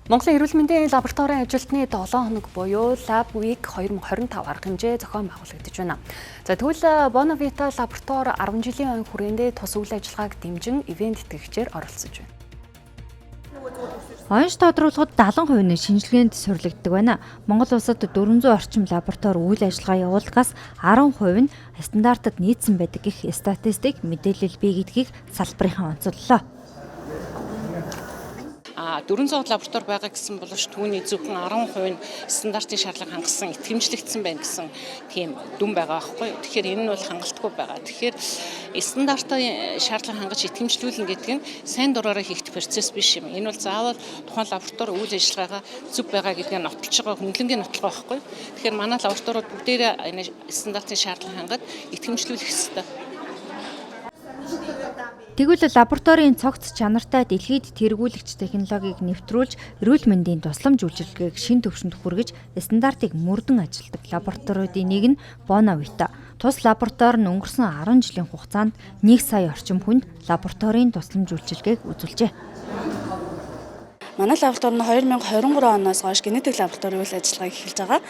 Монголын эрүүл мэндийн лабораторийн ажилтны 7 хоног буюу Lab Week 2025 арга хэмжээ зохион байгуулагдаж байна. За тэгвэл Bonavita лаборатори 10 жилийн өн хүрээндээ тус үйл ажиллагааг дэмжин ивент итгэгчээр оролцож байна. Онш тодруулахад 70% нь шинжилгээнд сурлагддаг байна. Монгол улсад 400 орчим лаборатори үйл ажиллагаа явуулахаас 10% нь стандартад нийцсэн байдаг гэх статистик мэдээлэл бий гэдгийг салбарынхан онцоллоо. 400 лаборатори байгаа гэсэн боловч түүний зөвхөн 10% нь стандартын шаардлага хангасан итгэмжлэгдсэн байна гэсэн тийм дүн байгаа байхгүй. Тэгэхээр энэ нь бол хангалтгүй байгаа. Тэгэхээр стандартын шаардлага хангаж итгэмжлүүлнэ гэдэг нь сайн дураараа хийх процесс биш юм. Энэ бол заавал тухайн лаборатори үйл ажиллагаагаа зөв байгаа гэдгээ нотолж байгаа хөндлөнгийн нотлого байхгүй. Тэгэхээр манай лабораториуд бүгдээрээ энэ стандартын шаардлага хангад итгэмжлүүлэх ёстой. Тэгвэл лабораторийн цогц чанартай дэлхийд тэргүүлэгч технологиг нэвтрүүлж эрүүл мэндийн тусламж үйлчилгээг шин түвшинд хүргэж стандартыг мөрдөн ажилладаг лабораториудын нэг нь Bonavita. Тус лаборатори нь өнгөрсөн 10 жилийн хугацаанд 1 сая орчим хүнд лабораторийн тусламж үйлчилгээг үзүүлжээ. Манай лаборатори нь 2023 оноос хойш генетик лабораторийн үйл ажиллагааг эхэлж байгаа.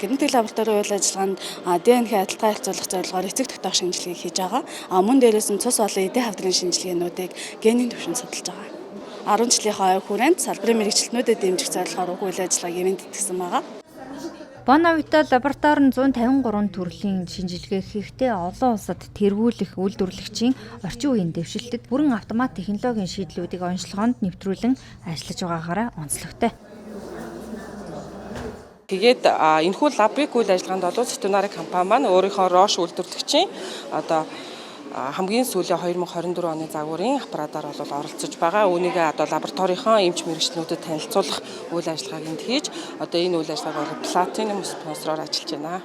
Генетик лабораторийн үйл ажиллагаанд ДНХ адилхан харьцуулах зорилгоор эцэг тогтоох шинжилгээг хийж байгаа. Мөн дээрээс нь цус болон эдийн хавдрын шинжилгээнүүдийг генийн түвшинд судалж байгаа. 10 жилийнхаа хүрээнд салбарын мэрэгчлэнүүдэд дэмжих зорилгоор үйл ажиллагааг ивент итгэсэн байгаа. Bonavita лаборатори нь 153 төрлийн шинжилгээ хийхдээ олон улсад тэргүүлэх үйлдвэрлэгчийн орчин үеийн дэвшилтэд бүрэн автомат технологийн шийдлүүдийг онцлогоонд нэвтрүүлэн ажиллаж байгаагаараа онцлогтой. Тэгээд энэхүү Lab Week үйл ажиллагаанд бол Ветеринary компани маань өөрийнхөө Roche үйлдвэрлэгчийн хамгийн сүүлийн 2024 оны загварын аппаратаар бол оролцож байгаа. Үүнийгээ лабораторийнхоо эмч мэрэгчлэнүүдэд танилцуулах үйл ажиллагааг энд хийж энэ үйл ажиллагааг бол Platinum спонсороор ажиллаж байна.